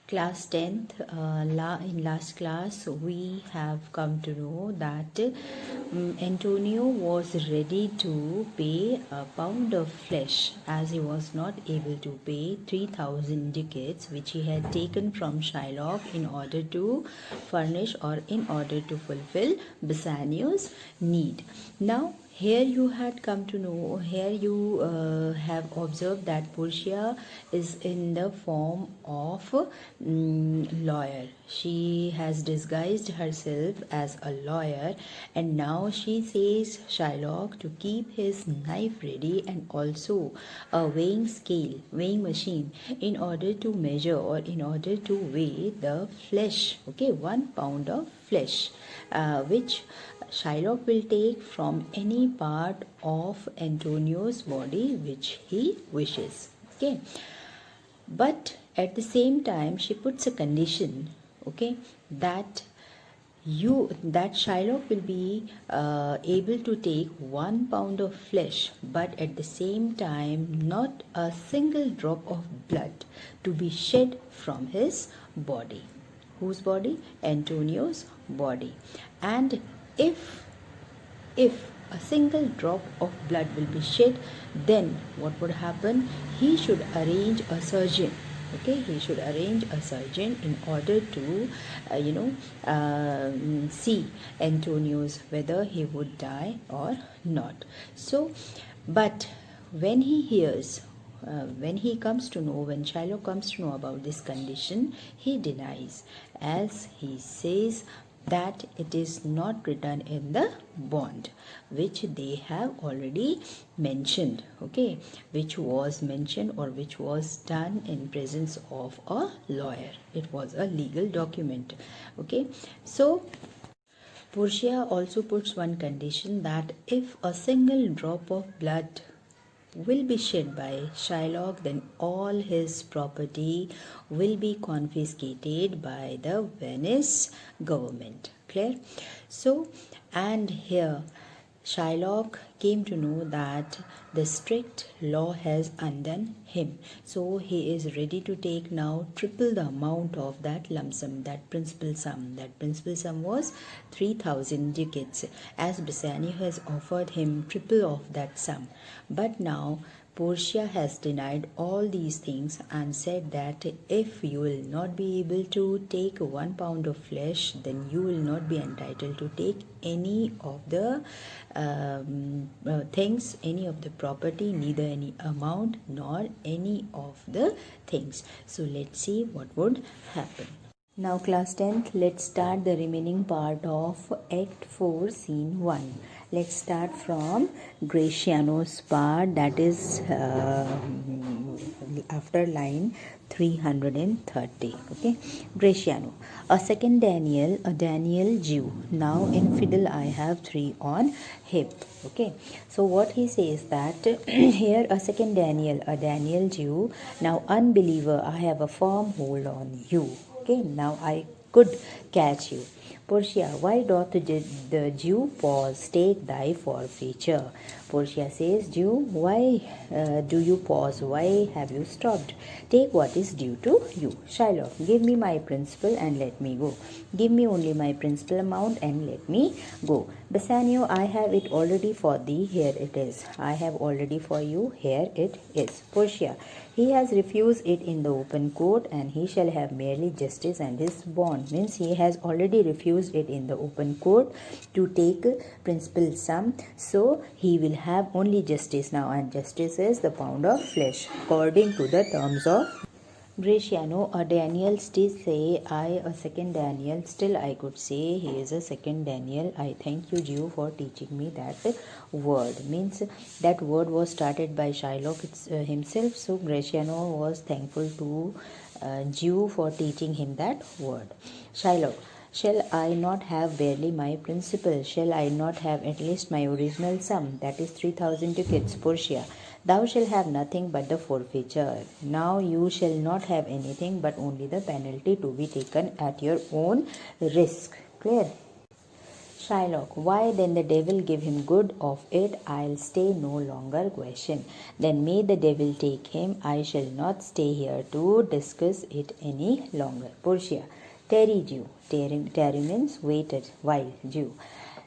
Class 10th, in last class we have come to know that Antonio was ready to pay a pound of flesh as he was not able to pay 3,000 ducats which he had taken from Shylock in order to furnish or in order to fulfill Bassanio's need. Now here you had come to know, here you have observed that Portia is in the form of lawyer. She has disguised herself as a lawyer, and now she says Shylock to keep his knife ready and also a weighing scale, weighing machine, in order to measure or in order to weigh the flesh, okay, 1 pound of flesh, which Shylock will take from any part of Antonio's body which he wishes. Okay, but at the same time she puts a condition, okay, that Shylock will be able to take 1 pound of flesh, but at the same time not a single drop of blood to be shed from his body. Whose body? Antonio's body. And if a single drop of blood will be shed, then what would happen? He should arrange a surgeon. Okay, he should arrange a surgeon in order to see Antonio's whether he would die or not. So, but when he hears, when Shylock comes to know about this condition, he denies, as he says that it is not written in the bond which they have already mentioned, okay, which was mentioned or which was done in presence of a lawyer. It was a legal document, okay. So Portia also puts one condition, that if a single drop of blood will be shed by Shylock, then all his property will be confiscated by the Venice government. Clear? So, and here Shylock came to know that the strict law has undone him. So he is ready to take now triple the amount of that lump sum, that principal sum. That principal sum was 3,000 ducats, as Bassanio has offered him triple of that sum. But now Portia has denied all these things and said that if you will not be able to take 1 pound of flesh, then you will not be entitled to take any of the things, any of the property, neither any amount nor any of the things. So let's see what would happen. Now class 10th, let's start the remaining part of Act 4 Scene 1. Let's start from Gratiano's part, that is after line 330. Okay, Gratiano, a second Daniel, a Daniel Jew. Now in fiddle I have 3 on hip. Okay, so what he says that here a second Daniel, a Daniel Jew. Now unbeliever, I have a firm hold on you. Okay, now I could catch you. Portia, why doth the Jew pause? Take thy forfeiture. Portia says, Jew, why do you pause? Why have you stopped? Take what is due to you. Shylock, give me my principal and let me go. Give me only my principal amount and let me go. Bassanio, I have it already for thee. Here it is. I have already for you. Here it is. Portia, he has refused it in the open court, and he shall have merely justice and his bond. Means he has already refused it in the open court to take principal sum, so he will have only justice now, and justice is the pound of flesh according to the terms of Gratiano. A Daniel still say I a second Daniel, still I could say he is a second Daniel. I thank you, Jew, for teaching me that word. Means that word was started by Shylock himself, so Gratiano was thankful to Jew for teaching him that word. Shylock, shall I not have barely my principal? Shall I not have at least my original sum, that is 3,000 ducats? Portia, thou shalt have nothing but the forfeiture. Now you shall not have anything but only the penalty to be taken at your own risk. Clear? Shylock, why then the devil give him good of it? I'll stay no longer. Question. Then may the devil take him. I shall not stay here to discuss it any longer. Portia. Tarry Jew. Tarry means waited while Jew.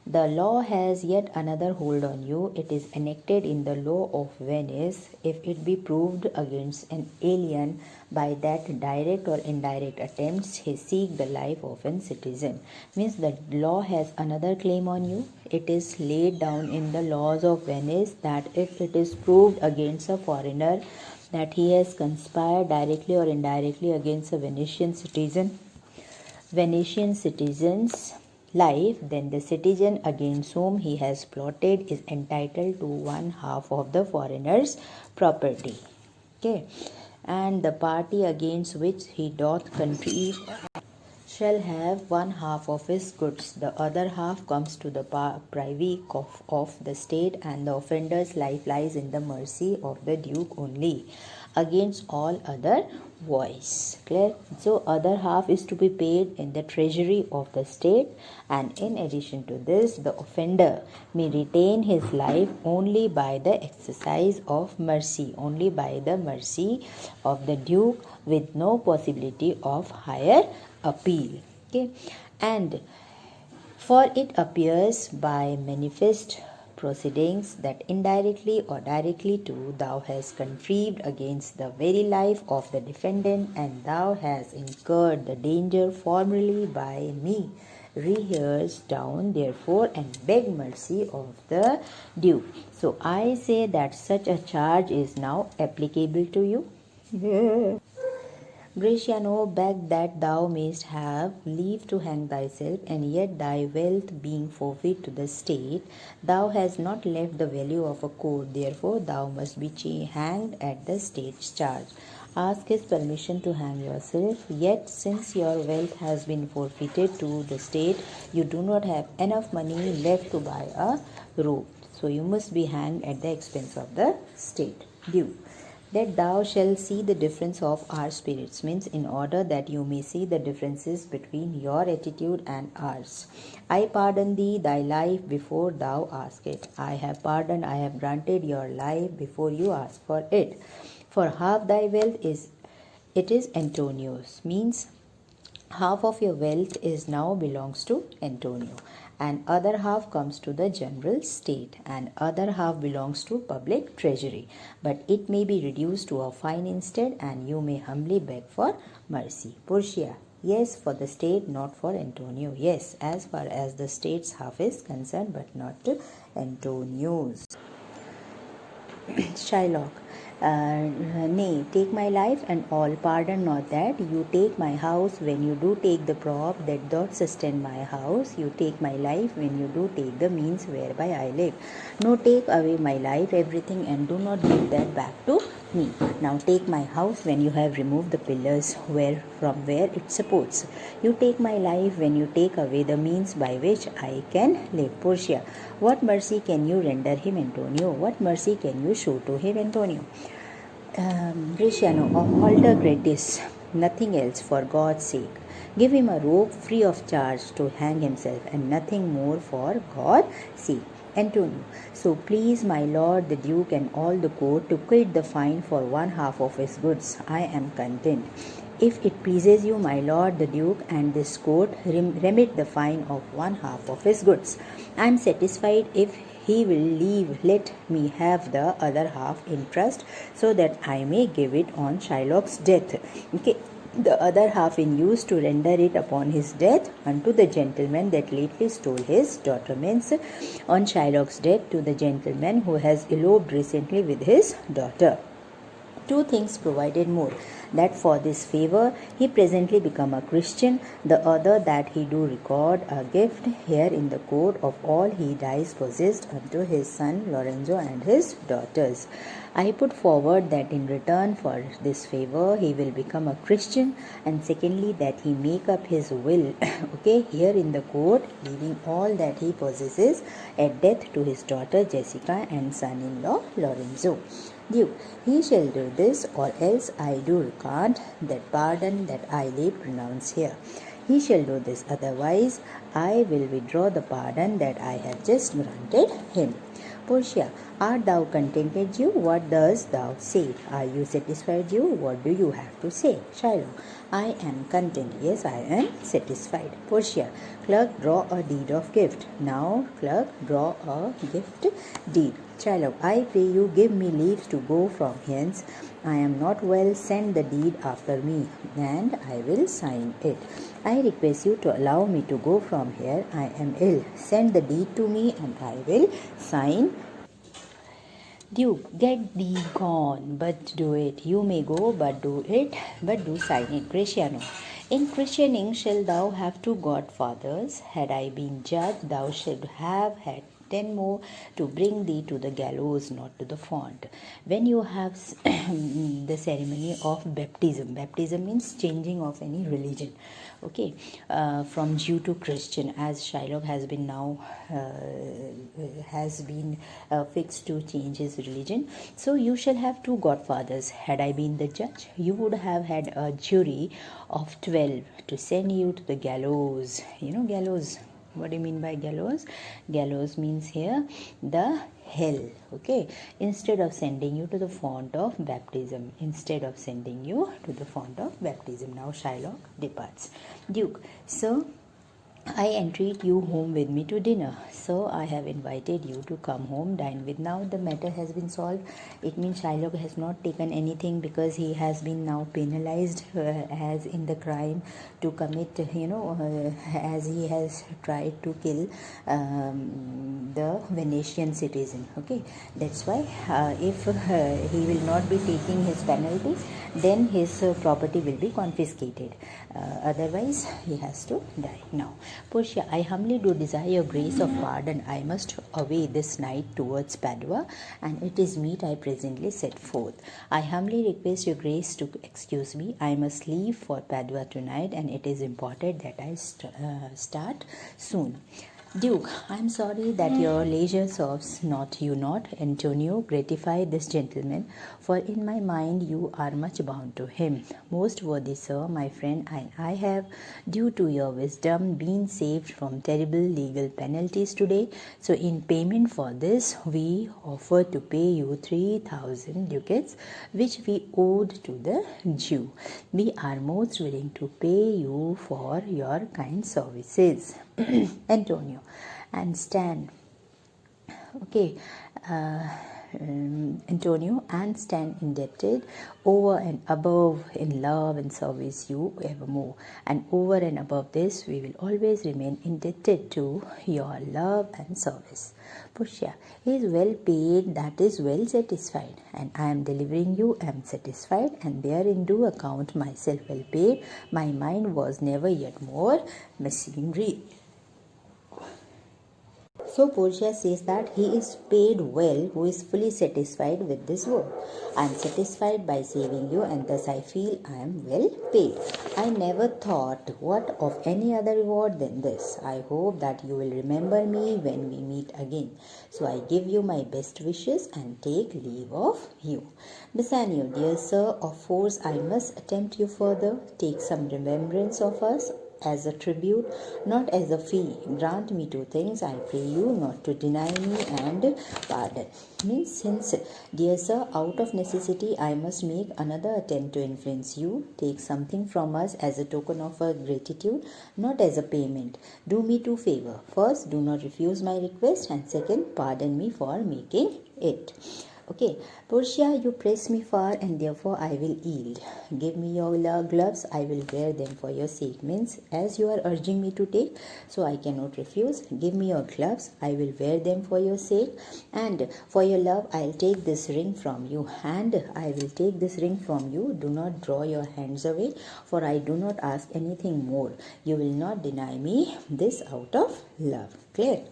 The law has yet another hold on you. It is enacted in the law of Venice. If it be proved against an alien by that direct or indirect attempts he seek the life of a citizen. Means the law has another claim on you. It is laid down in the laws of Venice that if it is proved against a foreigner that he has conspired directly or indirectly against a Venetian citizen's life, then the citizen against whom he has plotted is entitled to one half of the foreigner's property. Okay, and the party against which he doth conceive shall have one half of his goods. The other half comes to the privy of the state, and the offender's life lies in the mercy of the duke only, against all other voice. Clear? So other half is to be paid in the treasury of the state, and in addition to this, the offender may retain his life only by the exercise of mercy, only by the mercy of the duke, with no possibility of higher appeal. Okay, and for it appears by manifest proceedings that indirectly or directly too thou hast contrived against the very life of the defendant, and thou hast incurred the danger formerly by me. Rehearse down therefore and beg mercy of the duke. So I say that such a charge is now applicable to you. Gratiano, beg that thou mayst have leave to hang thyself, and yet thy wealth being forfeit to the state, thou hast not left the value of a coat, therefore thou must be hanged at the state's charge. Ask his permission to hang yourself, yet since your wealth has been forfeited to the state, you do not have enough money left to buy a robe, so you must be hanged at the expense of the state. Due. That thou shalt see the difference of our spirits, means in order that you may see the differences between your attitude and ours. I pardon thee thy life before thou ask it. I have granted your life before you ask for it. For half thy wealth is Antonio's, means half of your wealth is now belongs to Antonio, and other half comes to the general state, and other half belongs to public treasury, but it may be reduced to a fine instead, and you may humbly beg for mercy. Portia. Yes, for the state, not for Antonio. Yes, as far as the state's half is concerned, but not Antonio's. Shylock. Nay, take my life and all, pardon not that. You take my house when you do take the prop that doth sustain my house. You take my life when you do take the means whereby I live. No, take away my life, everything, and do not give that back to me. Now take my house when you have removed the pillars from where it supports. You take my life when you take away the means by which I can live. Portia. What mercy can you render him, Antonio? What mercy can you show to him, Antonio? Gratiano, alter gratis, nothing else, for God's sake. Give him a rope free of charge to hang himself, and nothing more, for God's sake. Antonio. So please my lord the duke and all the court to quit the fine for one half of his goods. I am content. If it pleases you, my lord the duke and this court, remit the fine of one half of his goods. I am satisfied. If he will let me have the other half in trust, so that I may give it on Shylock's death. Okay. The other half in use to render it upon his death unto the gentleman that lately stole his daughter, means on Shylock's death to the gentleman who has eloped recently with his daughter. Two things provided more, that for this favor he presently become a Christian, the other that he do record a gift here in the court of all he dies possessed unto his son Lorenzo and his daughters. I put forward that in return for this favor he will become a Christian, and secondly that he make up his will okay, here in the court, leaving all that he possesses at death to his daughter Jessica and son-in-law Lorenzo. Duke. He shall do this, or else I do recant that pardon that I lay pronounce here. He shall do this, otherwise I will withdraw the pardon that I have just granted him. Portia, art thou contented, Jew? What dost thou say? Are you satisfied, Jew? What do you have to say? Shylock, I am content. Yes, I am satisfied. Portia, clerk, draw a deed of gift. Now, clerk, draw a gift deed. Shylock, I pray you give me leave to go from hence. I am not well, send the deed after me, and I will sign it. I request you to allow me to go from here. I am ill. Send the deed to me, and I will sign. Duke, get thee gone, but do it. You may go, but do it, but do sign it. Gratiano, in christening shalt thou have 2 godfathers. Had I been judge, thou shouldst have had 10 more to bring thee to the gallows, not to the font. When you have the ceremony of baptism, baptism means changing of any religion, okay, from Jew to Christian, as Shylock has been now fixed to change his religion. So you shall have 2 godfathers. Had I been the judge, you would have had a jury of 12 to send you to the gallows. You know gallows. What do you mean by gallows? Gallows means here the hell, okay, instead of sending you to the font of baptism. Now Shylock departs. Duke, sir, I entreat you home with me to dinner. So I have invited you to come home, dine with. Now the matter has been solved. It means Shylock has not taken anything, because he has been now penalized as in the crime to commit, as he has tried to kill the Venetian citizen. Okay, that's why if he will not be taking his penalty, then his property will be confiscated. Otherwise, he has to die. Now, Portia, I humbly do desire your grace of pardon. I must away this night towards Padua, and it is meet I presently set forth. I humbly request your grace to excuse me. I must leave for Padua tonight, and it is important that I start soon. Duke, I am sorry that your leisure serves not you not. Antonio, gratify this gentleman, for in my mind you are much bound to him. Most worthy sir, my friend, and I have, due to your wisdom, been saved from terrible legal penalties today. So in payment for this, we offer to pay you 3,000 ducats, which we owed to the Jew. We are most willing to pay you for your kind services. Antonio, and stand. Okay, Antonio, and stand indebted over and above in love and service you evermore. And over and above this, we will always remain indebted to your love and service. Portia, he is well paid, that is well satisfied, and I am delivering you am satisfied, and therein do account myself well paid. My mind was never yet more mercenary. So Portia says that he is paid well who is fully satisfied with this work. I am satisfied by saving you, and thus I feel I am well paid. I never thought what of any other reward than this. I hope that you will remember me when we meet again. So I give you my best wishes and take leave of you. Bassanio, dear sir, of force I must attempt you further. Take some remembrance of us as a tribute, not as a fee. Grant me 2 things, I pray you, not to deny me, and pardon. Means, since, dear sir, out of necessity I must make another attempt to influence you, take something from us as a token of our gratitude, not as a payment. Do me 2 favors. First, do not refuse my request, and second, pardon me for making it. Okay, Portia, you press me far, and therefore I will yield. Give me your gloves, I will wear them for your sake. Means, as you are urging me to take, so I cannot refuse. Give me your gloves, I will wear them for your sake. And for your love, I'll take this ring from you. And I will take this ring from you. Do not draw your hands away, for I do not ask anything more. You will not deny me this out of love. Clear?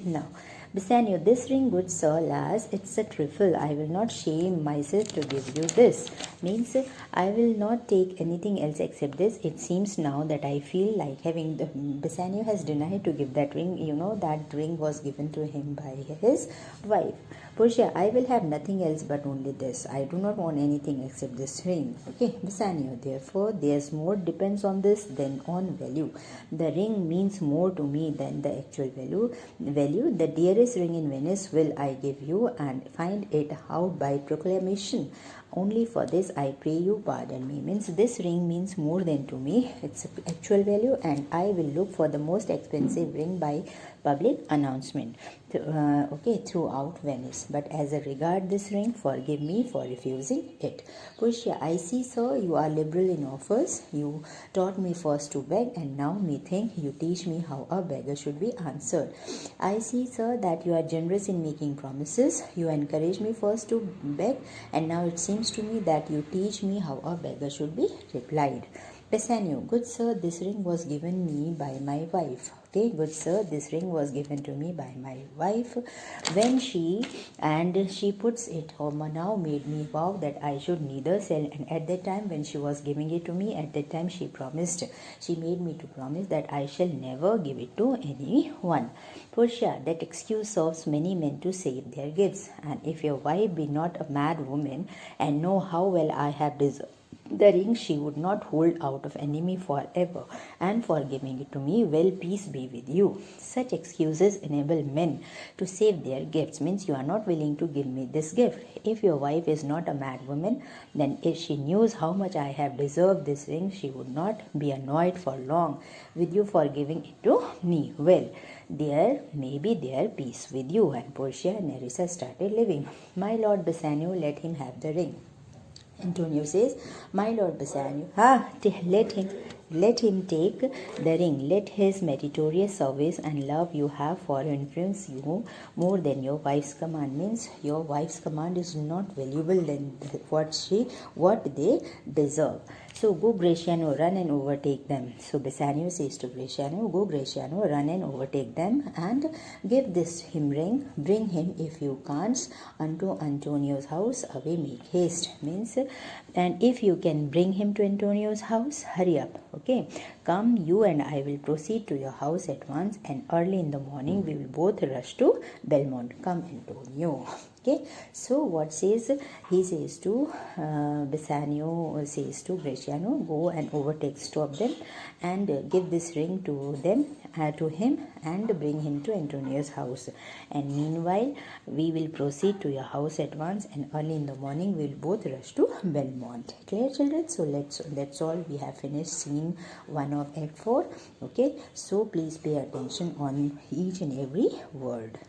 Now, Bassanio, this ring, good sir, lass, it's a trifle. I will not shame myself to give you this. Means I will not take anything else except this. It seems now that I feel like having the Bassanio has denied to give that ring. You know that ring was given to him by his wife. Portia, I will have nothing else but only this. I do not want anything except this ring. Okay, Bassanio, therefore, there's more depends on this than on value. The ring means more to me than the actual value. The dearest ring in Venice will I give you, and find it out by proclamation. Only for this I pray you pardon me. Means this ring means more than to me. It's actual value, and I will look for the most expensive ring by public announcement. Okay, throughout Venice. But as a regard this ring, forgive me for refusing it. Portia, I see, sir, you are liberal in offers. You taught me first to beg, and now methinks you teach me how a beggar should be answered. I see, sir, that you are generous in making promises. You encourage me first to beg, and now it seems to me that you teach me how a beggar should be replied. Bassanio, good sir, this ring was given me by my wife. Okay, good sir, this ring was given to me by my wife when she puts it now made me vow that I should neither sell, and at that time when she was giving it to me, at that time she made me to promise that I shall never give it to anyone. Portia, that excuse serves many men to save their gifts, and if your wife be not a mad woman and know how well I have deserved the ring, she would not hold out of enemy forever, and for giving it to me, well, peace be with you. Such excuses enable men to save their gifts. Means you are not willing to give me this gift. If your wife is not a mad woman, then if she knew how much I have deserved this ring, she would not be annoyed for long with you for giving it to me. Well, there may be their peace with you. And Portia and Nerissa started living. My lord Bassanio, let him have the ring. Antonio says, my lord Bassanio, let him take the ring. Let his meritorious service and love you have for influence you more than your wife's command. Means your wife's command is not valuable than what they deserve. So go Gratiano, run and overtake them. So Bassanio says to Gratiano, go Gratiano, run and overtake them, and give this him ring. Bring him, if you can't, unto Antonio's house. Away, make haste. Means, and if you can bring him to Antonio's house, hurry up. Okay, come, you and I will proceed to your house at once, and early in the morning we will both rush to Belmont. Come, Antonio. Okay, so what says he says to Bassanio says to Gratiano, go and overtake, stop them, and give this ring to them, to him, and bring him to Antonio's house. And meanwhile, we will proceed to your house at once, and early in the morning we will both rush to Belmont. Clear, children? So that's all. We have finished scene 1 of Act 4. Okay, so please pay attention on each and every word.